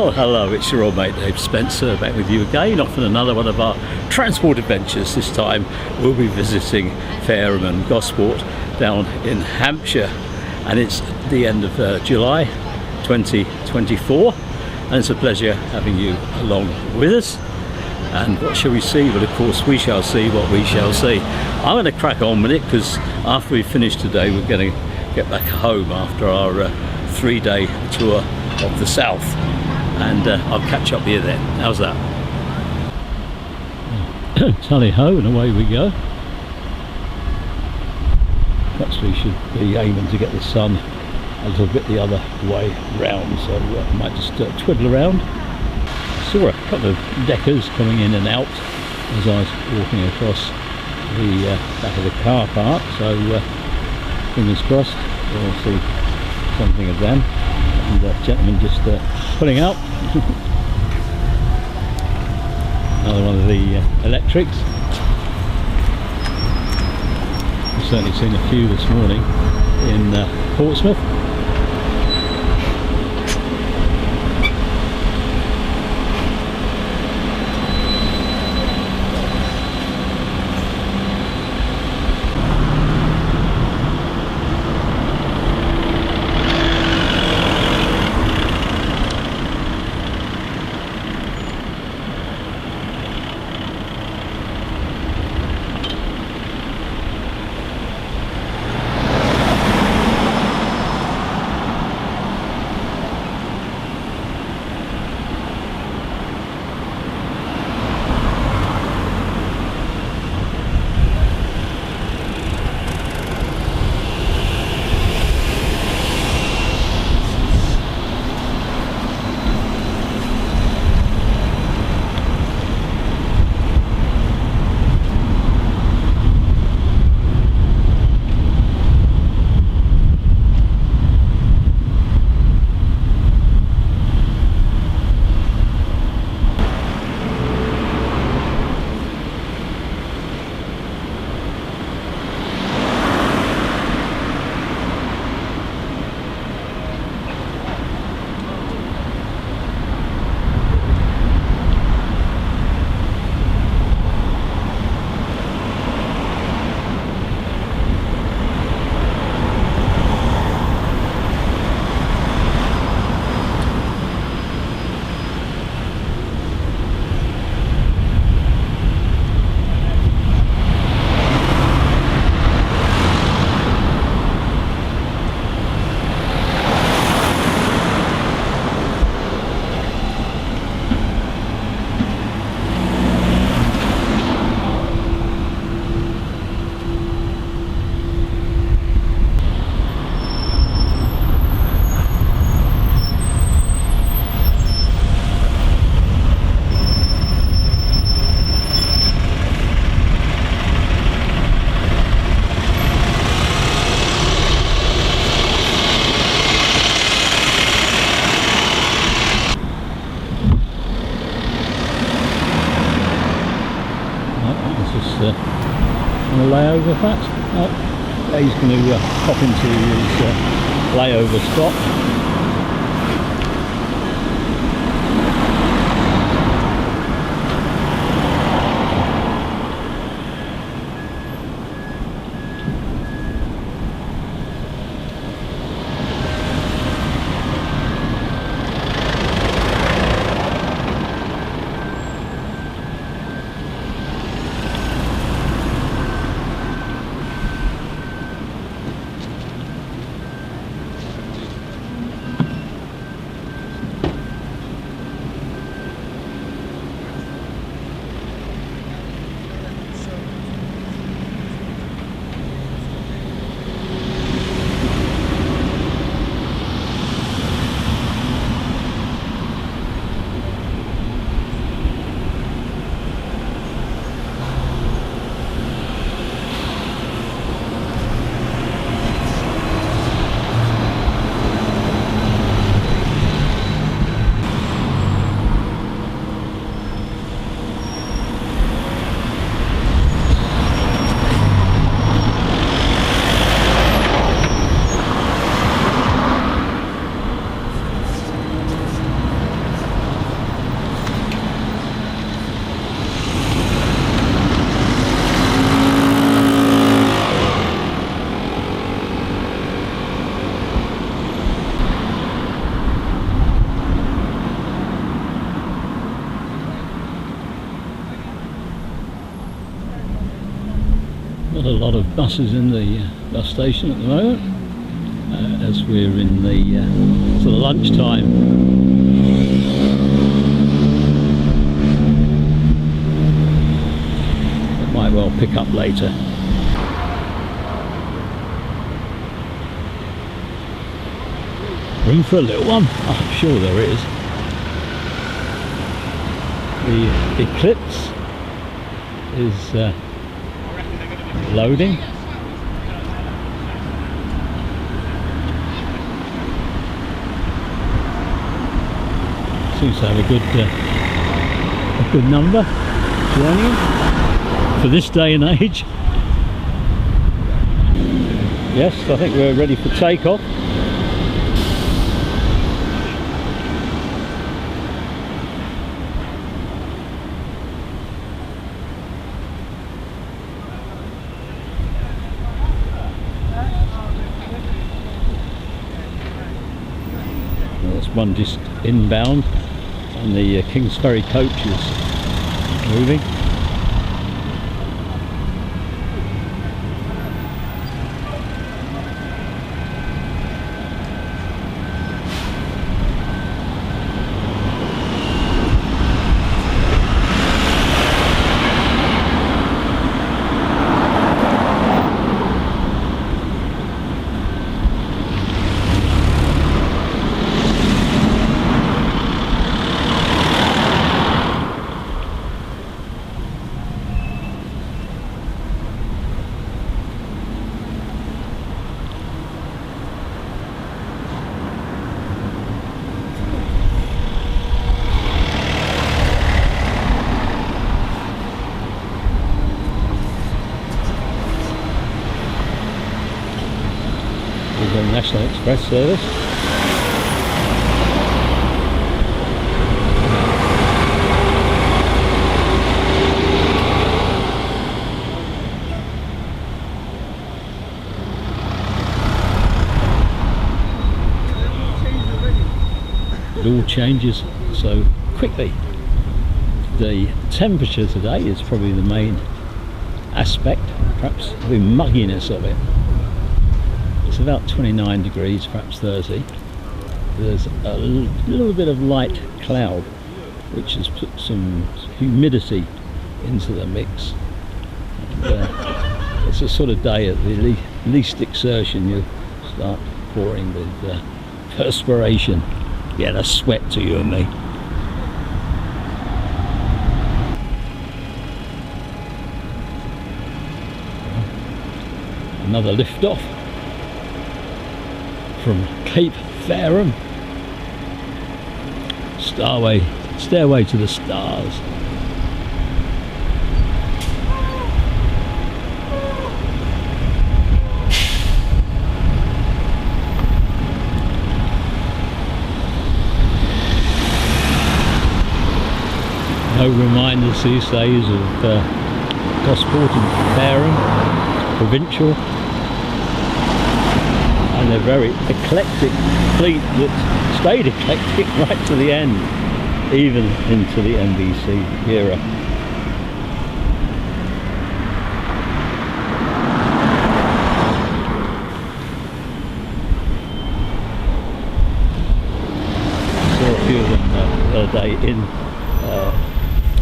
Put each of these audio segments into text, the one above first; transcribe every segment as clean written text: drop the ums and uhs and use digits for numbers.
Well, hello, it's your old mate Dave Spencer, back with you again, off on another one of our transport adventures. This time we'll be visiting Fareham and Gosport down in Hampshire, and it's the end of July 2024, and it's a pleasure having you along with us. And what shall we see? Well, of course, we shall see what we shall see. I'm going to crack on with it, because after we finish today, we're going to get back home after our 3-day tour of the south, and I'll catch up with you then. How's that? Tally ho, and away we go. Perhaps we should be aiming to get the sun a little bit the other way round, so I might just twiddle around. I saw a couple of deckers coming in and out as I was walking across the back of the car park, so fingers crossed we'll see something of them. And the gentleman just pulling out. Another one of the electrics. I've certainly seen a few this morning in Portsmouth. On a layover, perhaps? He's going to pop into his layover spot. lot of buses in the bus station at the moment, as we're in the sort of lunchtime. It might well pick up later. Room for a little one? Oh, I'm sure there is. The Eclipse is loading. Seems to have a good number joining for this day and age. Yes, I think we're ready for takeoff. One just inbound, and the King's Ferry coach is moving. National Express service. It all changes so quickly. The temperature today is probably the main aspect, perhaps the mugginess of it. It's about 29 degrees, perhaps 30. There's a little bit of light cloud which has put some humidity into the mix. And, it's a sort of day at the least exertion you start pouring with perspiration. Yeah, that's sweat to you and me. Another lift off from Cape Fareham. Stairway to the Stars. No reminders these days of Gosport and Fareham, provincial. And a very eclectic fleet that stayed eclectic right to the end, even into the NBC era. Saw a few of them the other day in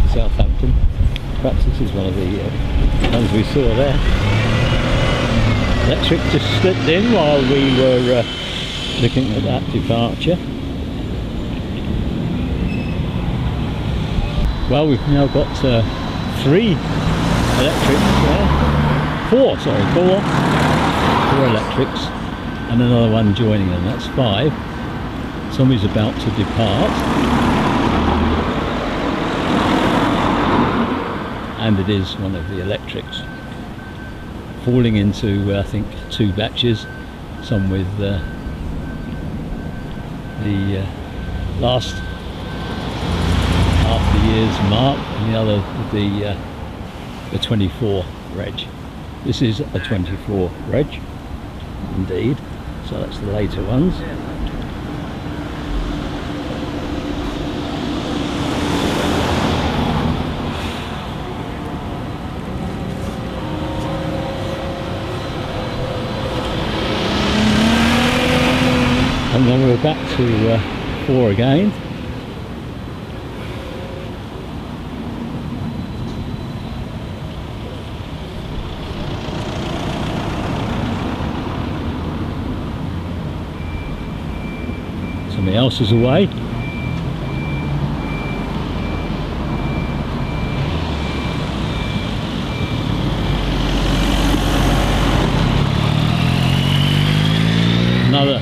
Southampton. Perhaps this is one of the ones we saw there. Electric just slipped in while we were looking at that departure. Well, we've now got 3 electrics there. 4 electrics, and another one joining them. That's 5. Somebody's about to depart, and it is one of the electrics. Falling into, I think, 2 batches, some with the last half the year's mark, and the other with the 24 reg. This is a 24 reg, indeed, so that's the later ones. And then we're back to 4 again. Somebody else is away. Another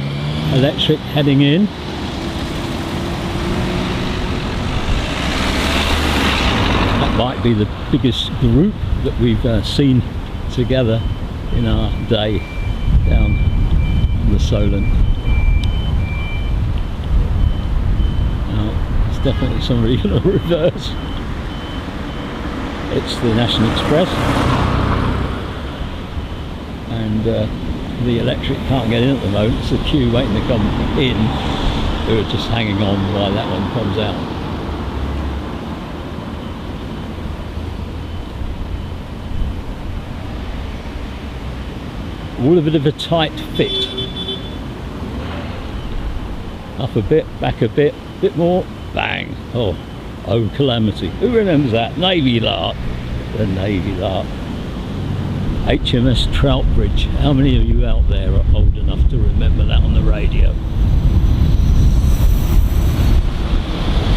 electric heading in. That might be the biggest group that we've seen together in our day down the Solent. Now, it's definitely somebody going to reverse. It's the National Express, and the electric can't get in at the moment. It's a queue waiting to come in. We're just hanging on while that one comes out. All a bit of a tight fit. Up a bit, back a bit more, bang. Oh calamity. Who remembers that? Navy Lark. The Navy Lark. HMS Troutbridge. How many of you out there are old enough to remember that on the radio?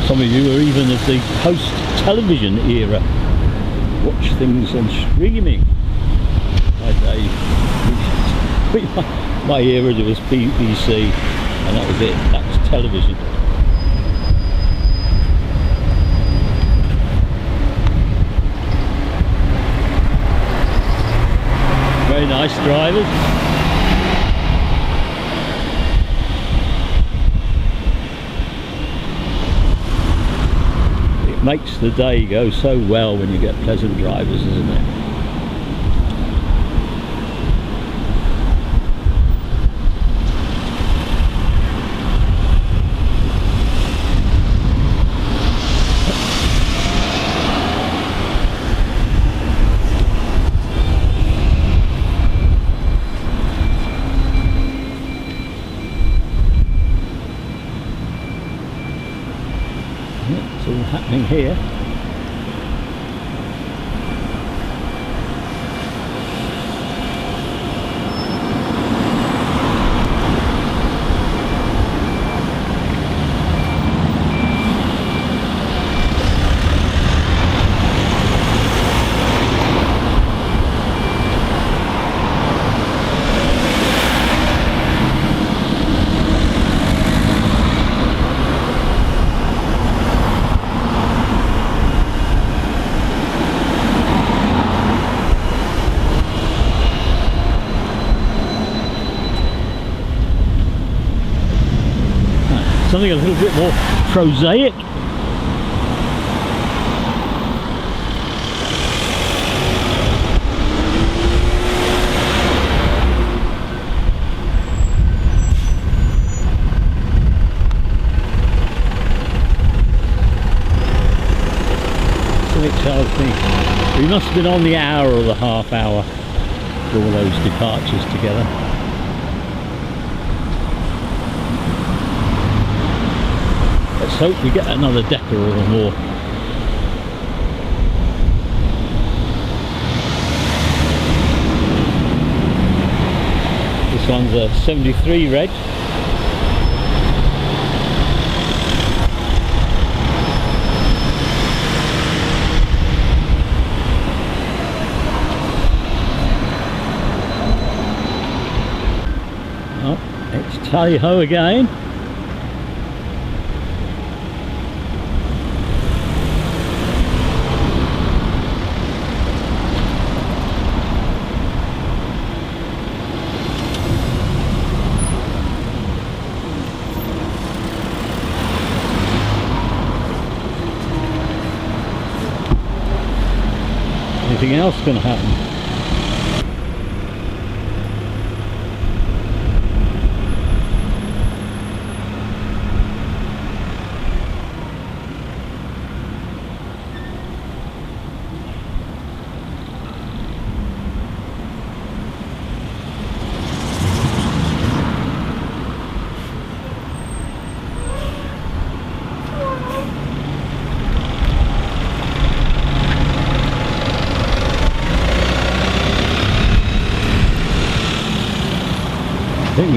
Some of you are even of the post-television era. Watch things on streaming. My era there was BBC, and that was it. That was television. Very nice drivers. It makes the day go so well when you get pleasant drivers, isn't it? It's all happening here. Something a little bit more prosaic. Civic Charles thing. We must have been on the hour or the half hour for all those departures together. Let's hope we get another decker or more. This one's a 73 reg. Oh, it's tally-ho again. Anything else going to happen?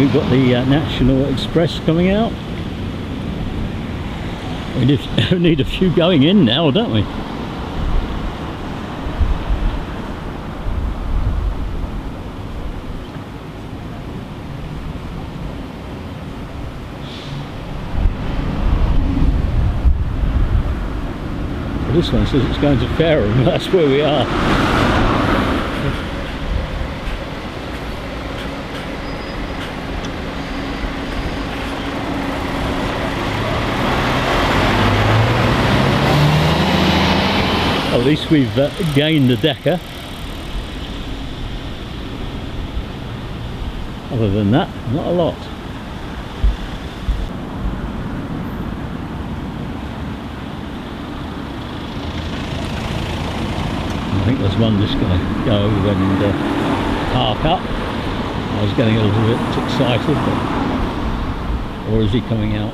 we've got the National Express coming out. We need a few going in now, don't we? Well, this one says it's going to Fareham. That's where we are. At least we've gained the Decker. Other than that, not a lot. I think there's one just going to go and park up. I was getting a little bit excited, but... or is he coming out?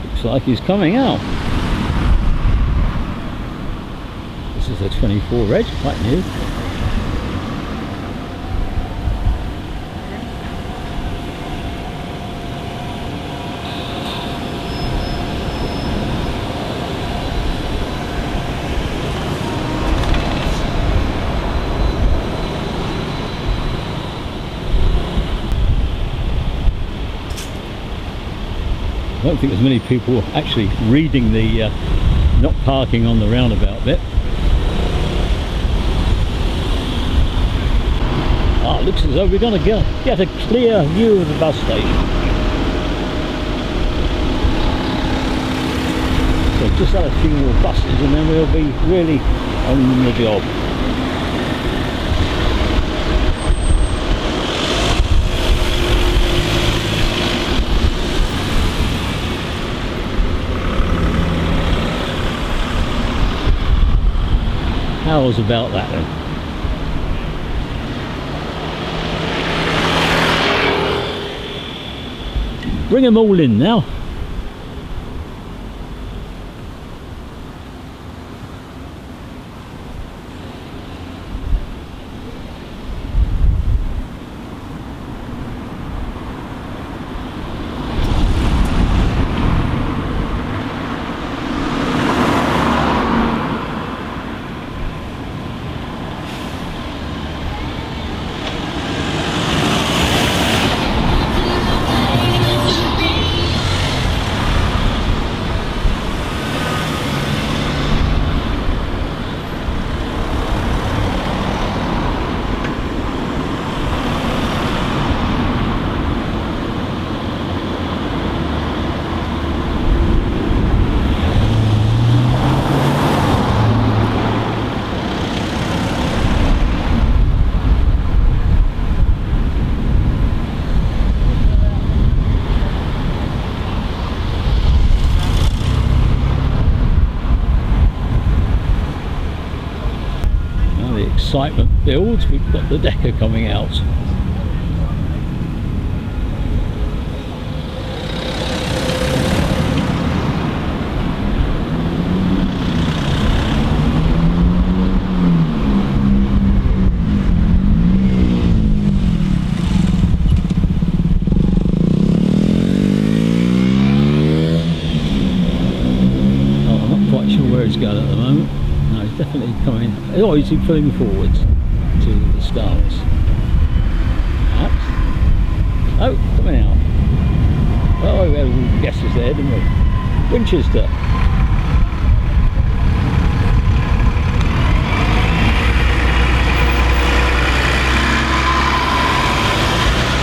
Looks like he's coming out. This is a 24 reg, quite new. I don't think there's many people actually reading the not parking on the roundabout bit. Ah, it looks as though we're going to get a clear view of the bus station. So just add a few more buses and then we'll be really on the job. How's about that then? Bring them all in now. Excitement builds, we've got the Decker coming out. Oh, I'm not quite sure where he's going at the moment. No, he's definitely coming. Oh, he's pulling forwards to the stars. Perhaps. Oh, coming out. Oh, we had all guesses there, didn't we? Winchester.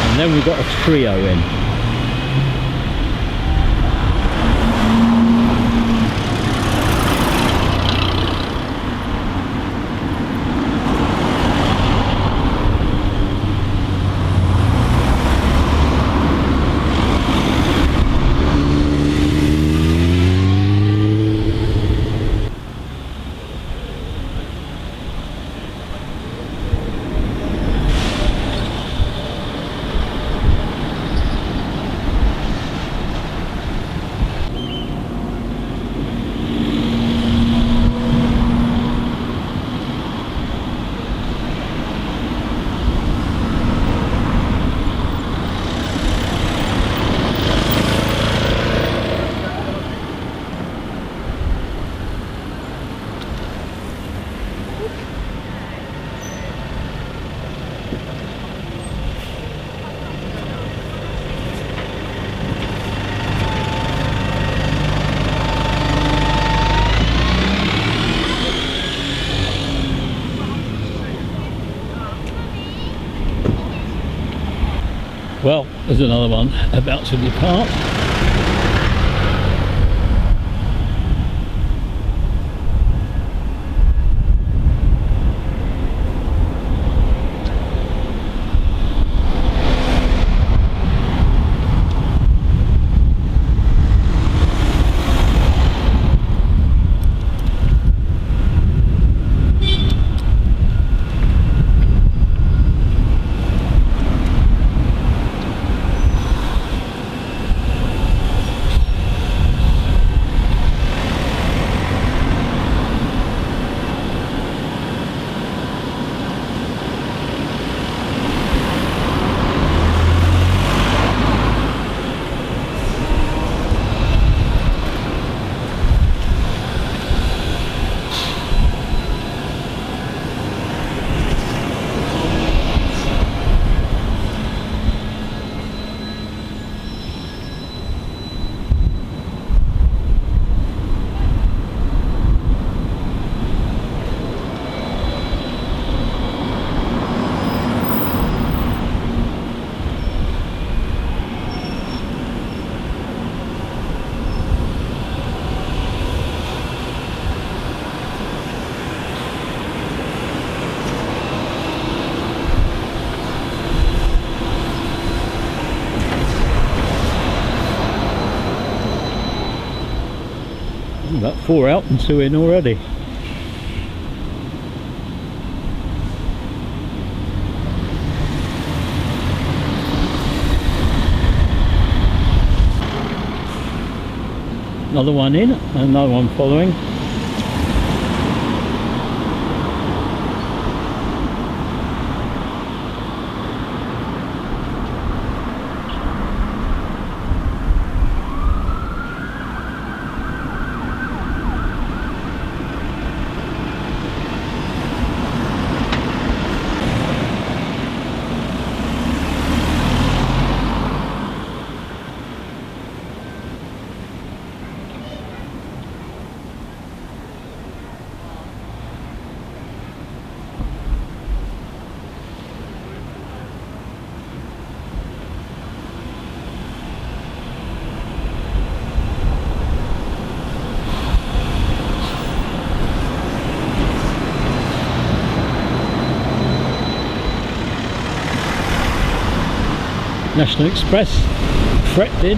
And then we've got a trio in. Well, there's another one about to depart. About 4 out and 2 in already. Another one in, another one following. National Express, frecked in.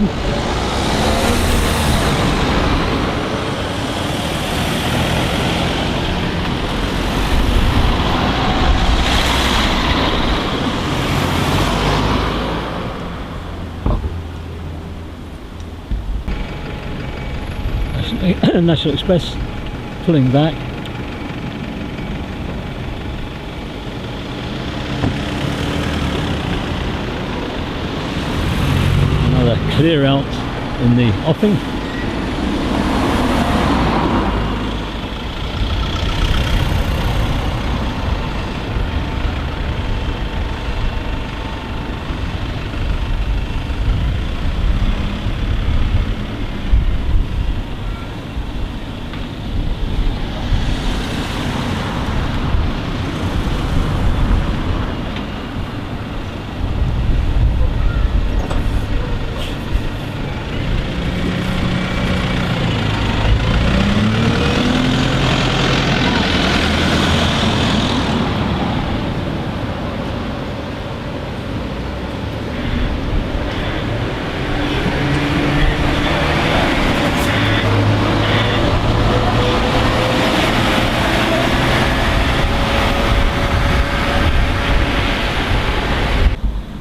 National Express pulling back. Clear out in the offing.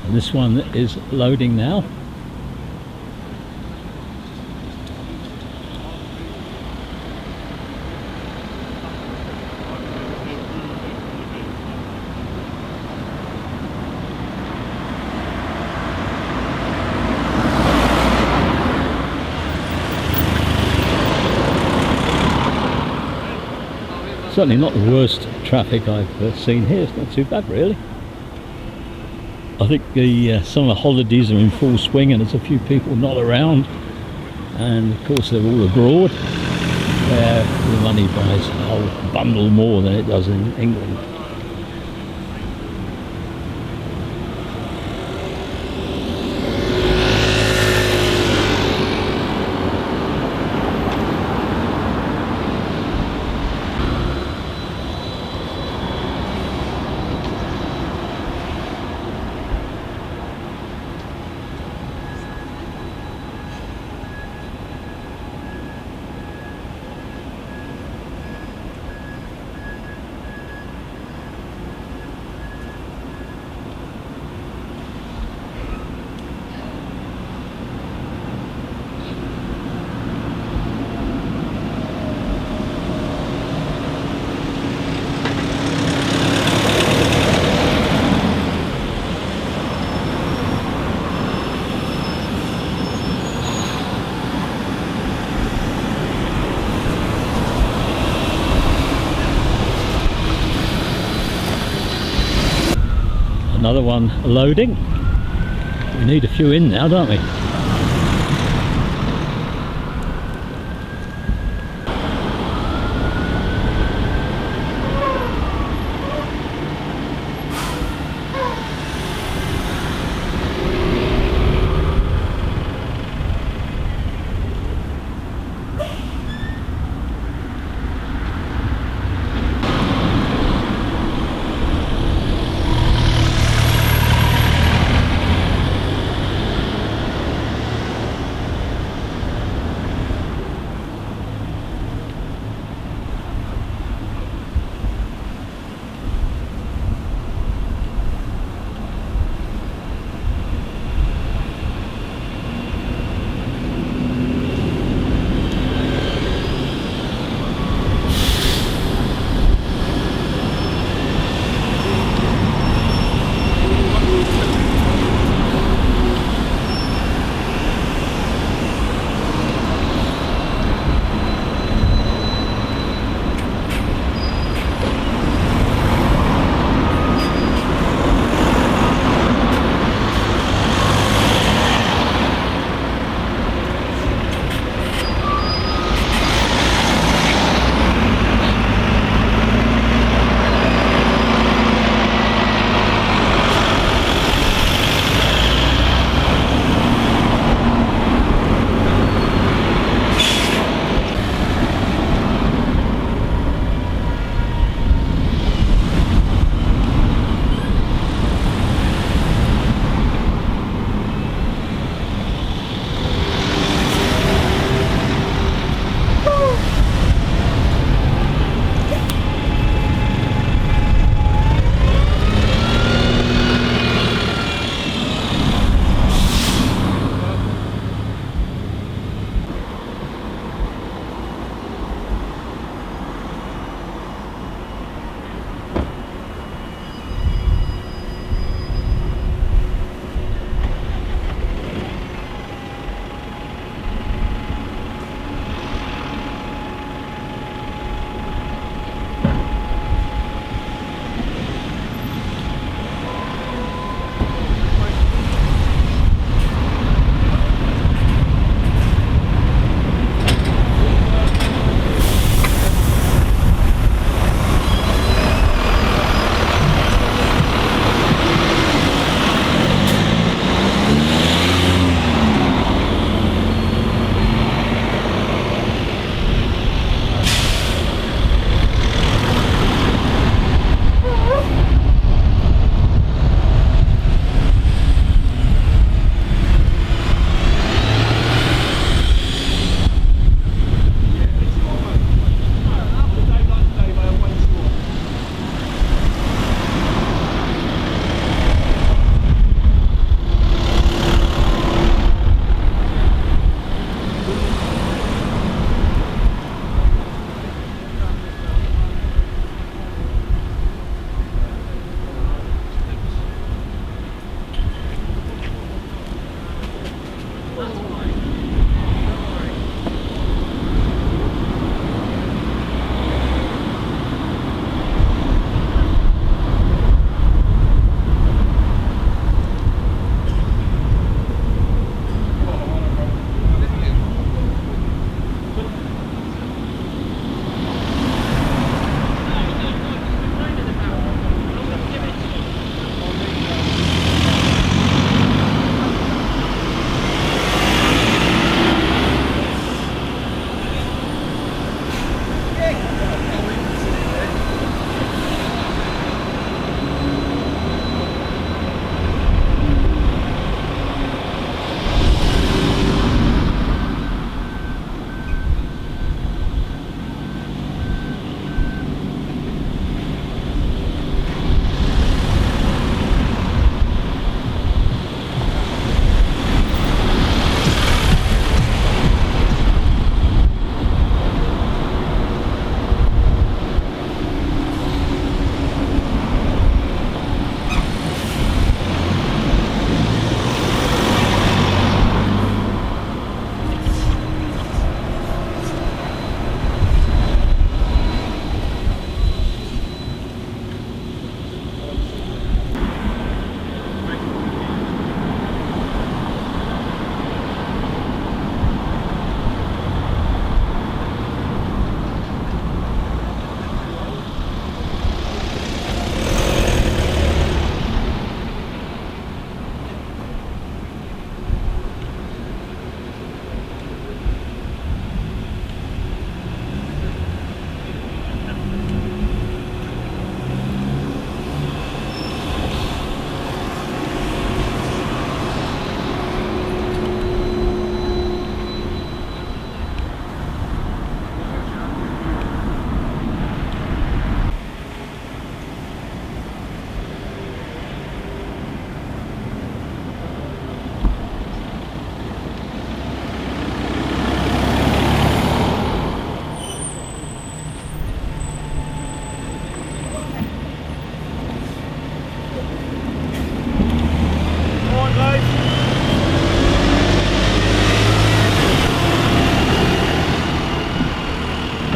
This one is loading now. Certainly not the worst traffic I've seen here. It's not too bad really. I think the summer holidays are in full swing and there's a few people not around, and of course they're all abroad where the money buys a whole bundle more than it does in England. another one loading. We need a few in now, don't we?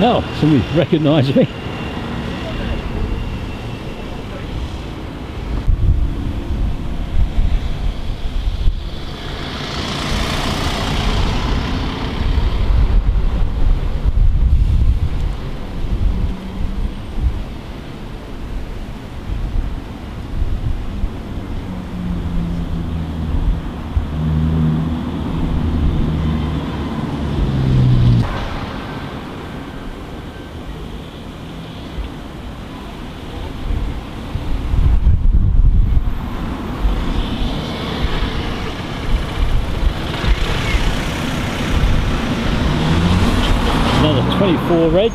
Oh, somebody recognised me. Another 24 reg.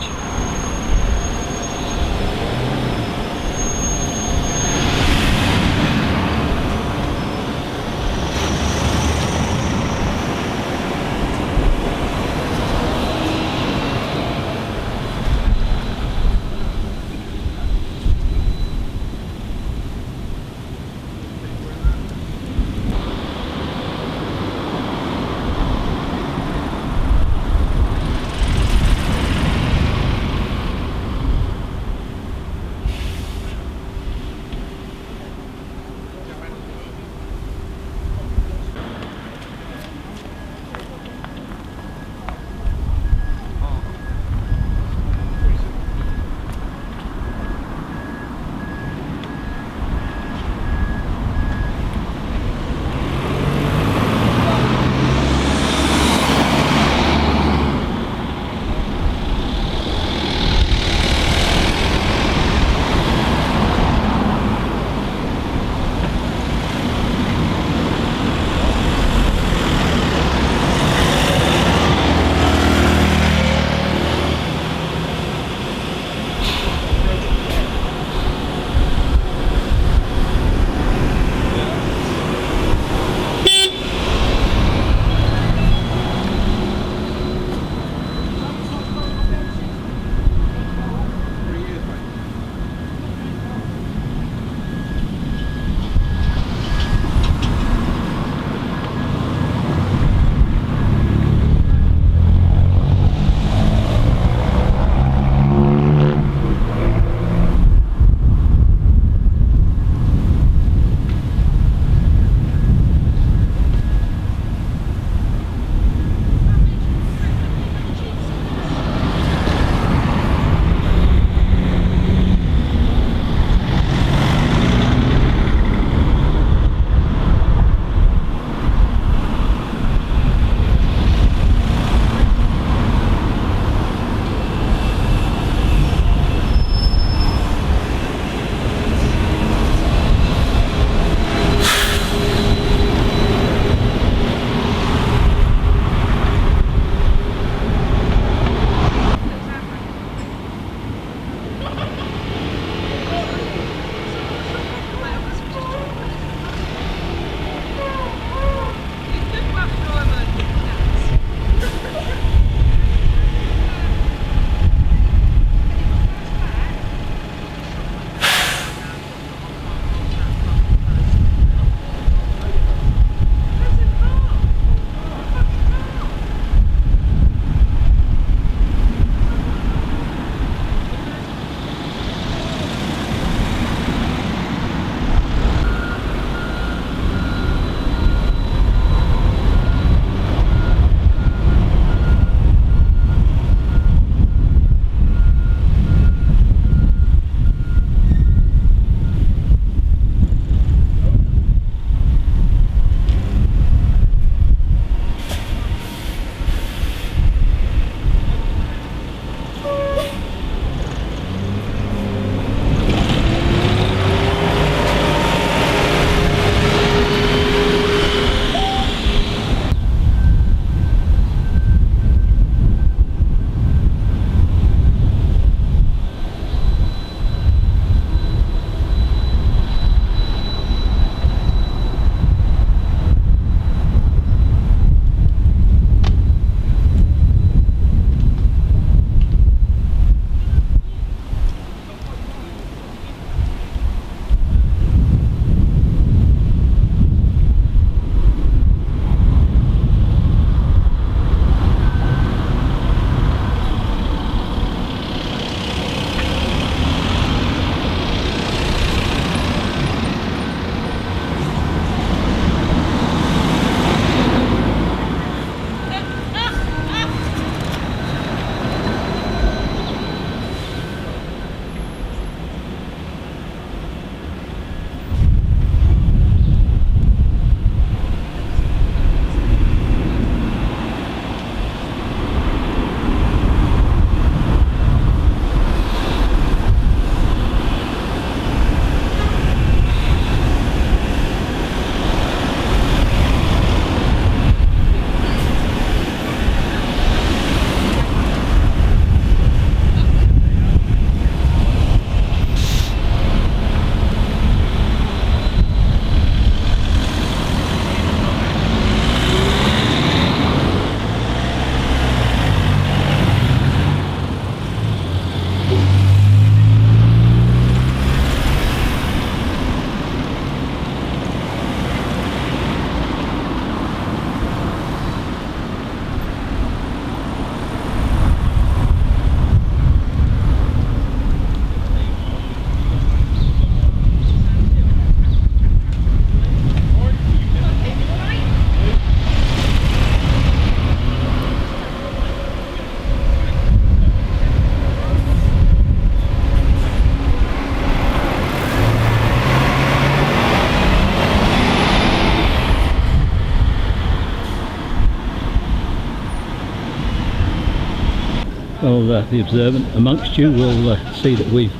Well, the observant amongst you will see that we've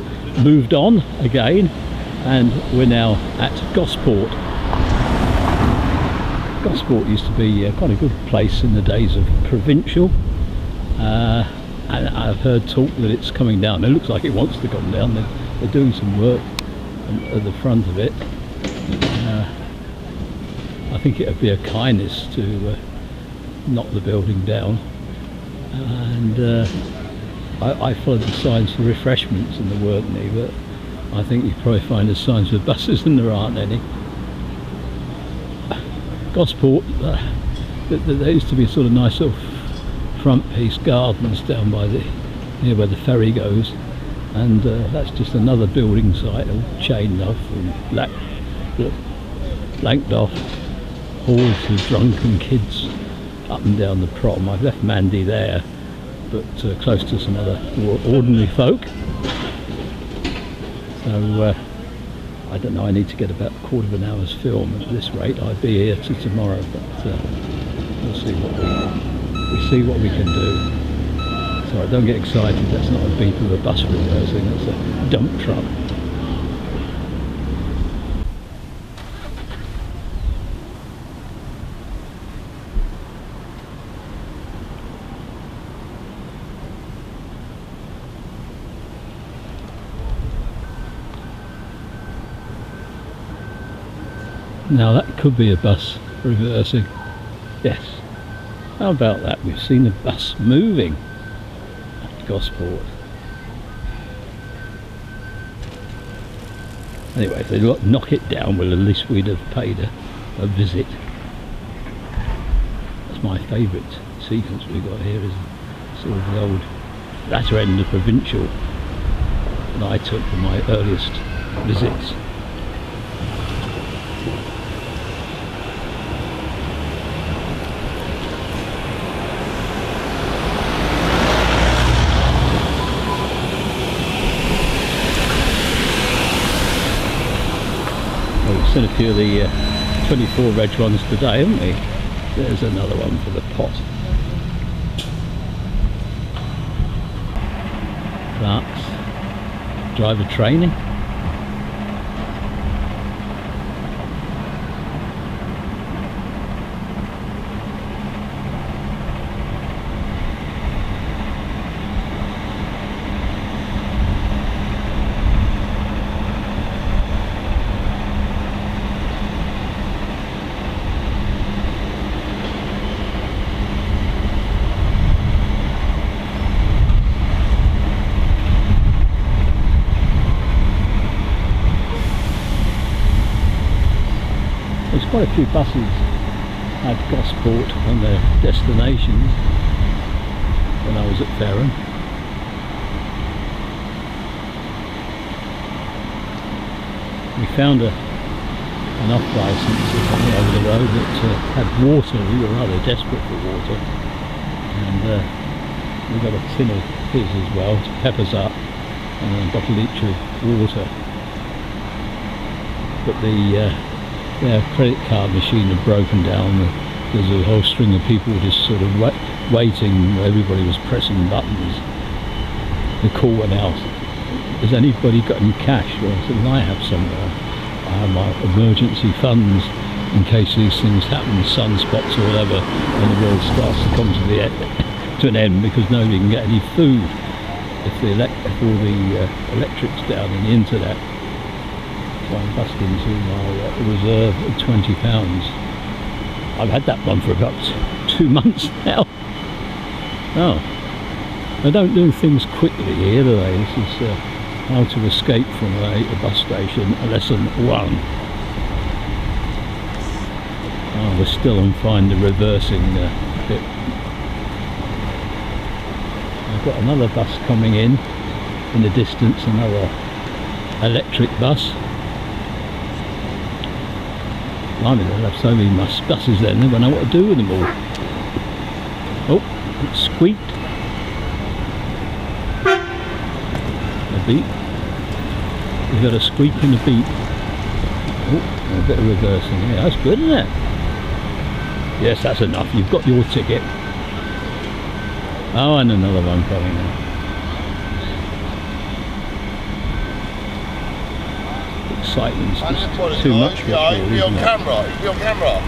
moved on again, and we're now at Gosport. Gosport used to be quite a good place in the days of provincial, and I've heard talk that it's coming down. It looks like it wants to come down. They're doing some work at the front of it. I think it would be a kindness to knock the building down. And I followed the signs for refreshments and there weren't any, but I think you probably find there's signs for buses and there aren't any. Gosport, there used to be a sort of nice little front piece gardens down by near where the ferry goes, and that's just another building site all chained off and blanked off. Hordes of drunken kids up and down the prom. I've left Mandy there, but close to some other more ordinary folk. So I don't know, I need to get about a quarter of an hour's film. At this rate I'd be here till tomorrow, but we'll see what we can do. Sorry, don't get excited, that's not a beep of a bus reversing, that's a dump truck. Now that could be a bus reversing. Yes. How about that? We've seen a bus moving at Gosport. Anyway, if they knock it down, well, at least we'd have paid a visit. That's my favourite sequence we've got here, is sort of the old latter end of provincial that I took for my earliest visits. Seen a few of the 24 reg ones today, haven't we? There's another one for the pot. Clerks, driver training. There's quite a few buses at Gosport on their destinations when I was at Fareham. We found an off-licence over the road that had water. We were rather desperate for water, and we got a tin of fizz as well to pep us up, and a bottle each of water. But their credit card machine had broken down. There's a whole string of people just sort of waiting. Everybody was pressing buttons. The call went out, has anybody got any cash? Well, I said, well, I have somewhere. I have my emergency funds in case these things happen, sunspots or whatever, and the world starts to come to an end, because nobody can get any food if all the electric's down and the internet. So I bust into my reserve of £20. I've had that one for about 2 months now. Oh, they don't do things quickly here, do they? This is how to escape from a bus station, lesson 1. Oh, we're still on find the reversing bit. I've got another bus coming in the distance, another electric bus. Blimey, they'll have so many buses then, they won't know what to do with them all. Oh, it squeaked. A beep. We've got a squeak and a beep. Oh, a bit of reversing. Yeah, that's good, isn't it? Yes, that's enough. You've got your ticket. Oh, and another one coming now. Excitement's just too much for Yeah, Paul, be on isn't it? camera. Be on camera.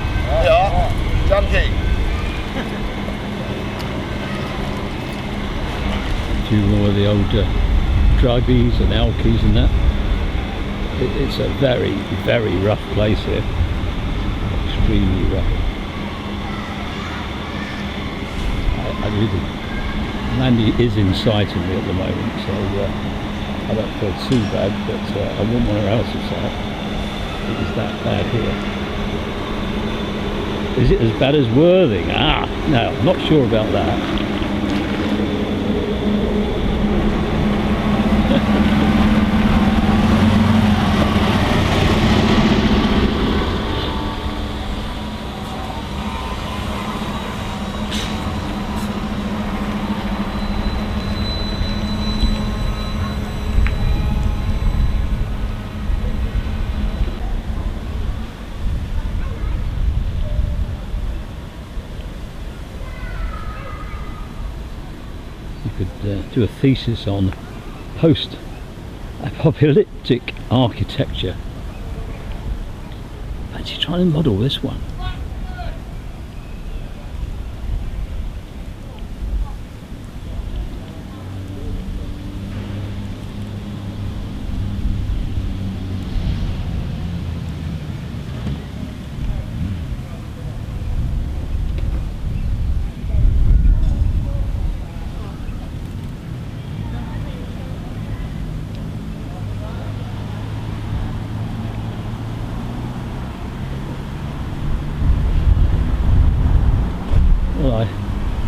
Yeah. Junkie. A few more of the old druggies and alkies and that. It's a very, very rough place here. Extremely rough. I really, Mandy is inciting me at the moment, so I don't feel too bad, but I wouldn't want her out of sight. It is that bad here. Is it as bad as Worthing? Ah, no, I'm not sure about that. Could do a thesis on post-apocalyptic architecture. Fancy trying to model this one.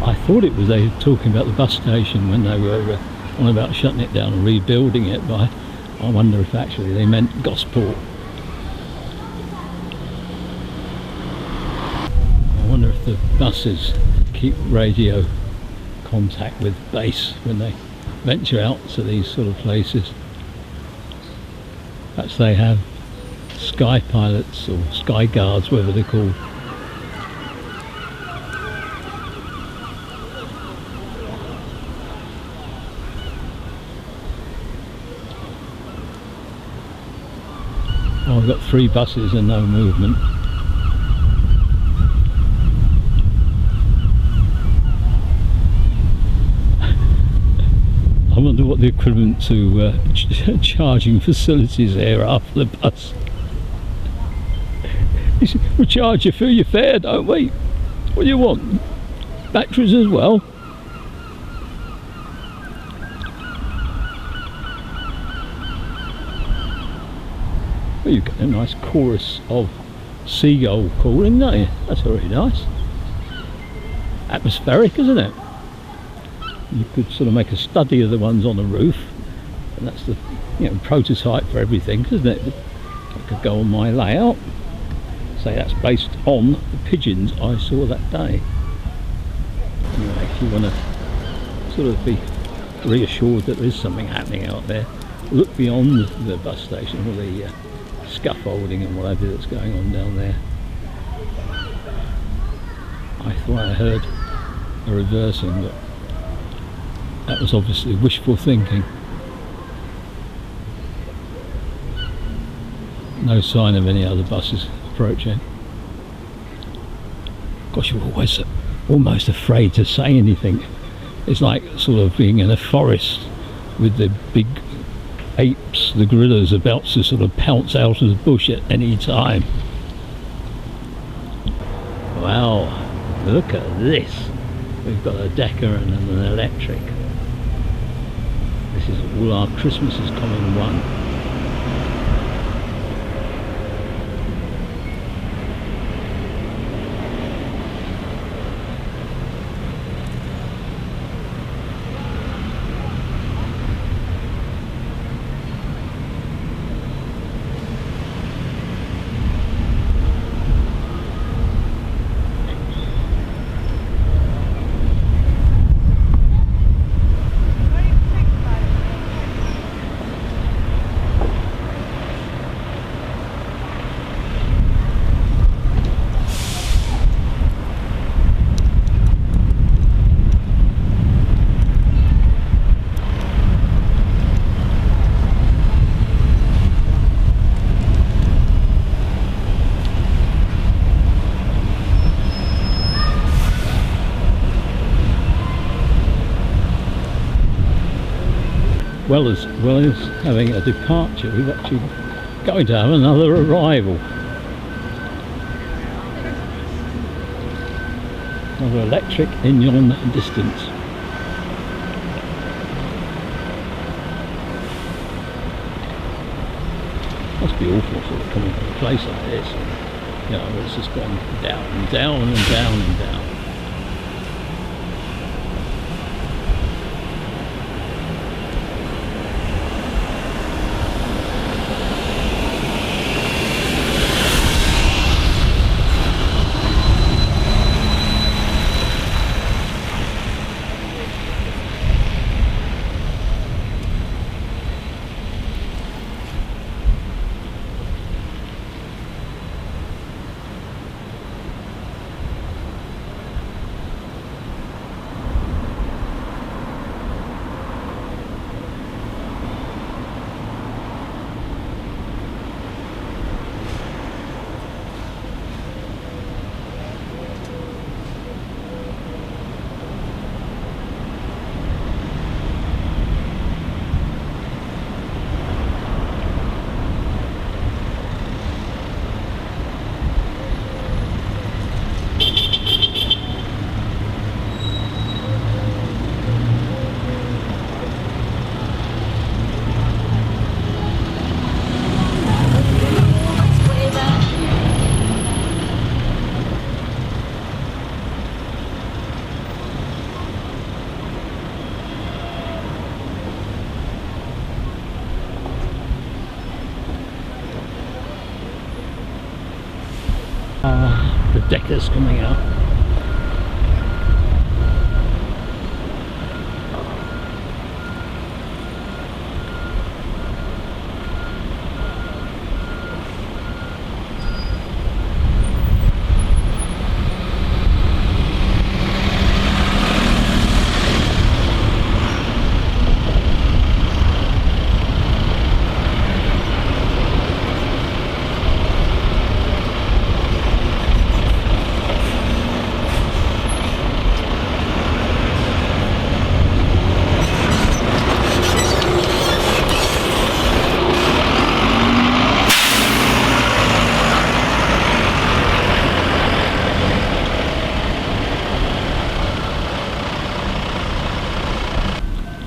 I thought it was they were talking about the bus station when they were on about shutting it down and rebuilding it, but I wonder if actually they meant Gosport. I wonder if the buses keep radio contact with base when they venture out to these sort of places. Perhaps they have sky pilots or sky guards, whatever they're called. Oh, we've got 3 buses and no movement. I wonder what the equivalent to charging facilities here are for the bus. We charge you for your fare, don't we? What do you want? Batteries as well? Well, you've got a nice chorus of seagull calling, don't you? That's very nice. Atmospheric, isn't it? You could sort of make a study of the ones on the roof, and that's the prototype for everything, isn't it? I could go on my layout, say that's based on the pigeons I saw that day. Anyway, if you want to sort of be reassured that there is something happening out there, look beyond the bus station or the scaffolding and whatever that's going on down there. I thought I heard a reversing, but that was obviously wishful thinking. No sign of any other buses approaching. Gosh, you're always almost afraid to say anything. It's like sort of being in a forest with the big apes, the gorillas, about to sort of pounce out of the bush at any time. Wow, look at this. We've got a Decker and an electric. This is all our Christmases come in one. well as having a departure, we've actually going to have another arrival. Another electric in yon distance. Must be awful sort of coming from a place like this. You know, where it's just gone down and down and down and down. The deckers coming out.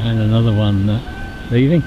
And another one leaving.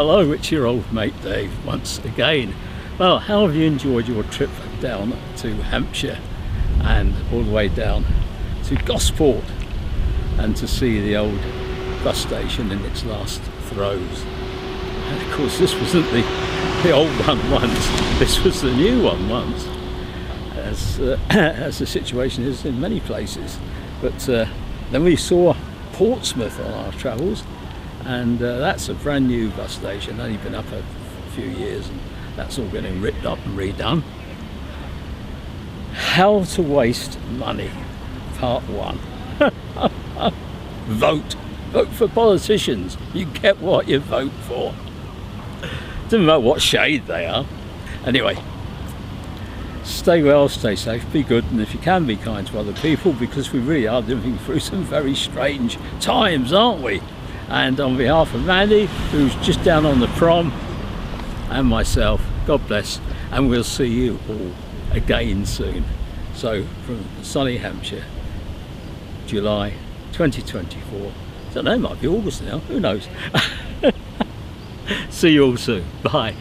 Hello, it's your old mate Dave once again. Well, how have you enjoyed your trip down to Hampshire and all the way down to Gosport and to see the old bus station in its last throes? And of course this wasn't the old one once, this was the new one once, as the situation is in many places. But then we saw Portsmouth on our travels, and that's a brand new bus station, only been up a few years, and that's all getting ripped up and redone. How to waste money, part 1. Vote for politicians, you get what you vote for. Doesn't matter what shade they are. Anyway, stay well, stay safe, be good, and if you can, be kind to other people, because we really are living through some very strange times, aren't we? And on behalf of Mandy, who's just down on the prom, and myself, God bless, and we'll see you all again soon. So from sunny Hampshire, July 2024, I don't know, it might be August now, who knows. See you all soon, bye.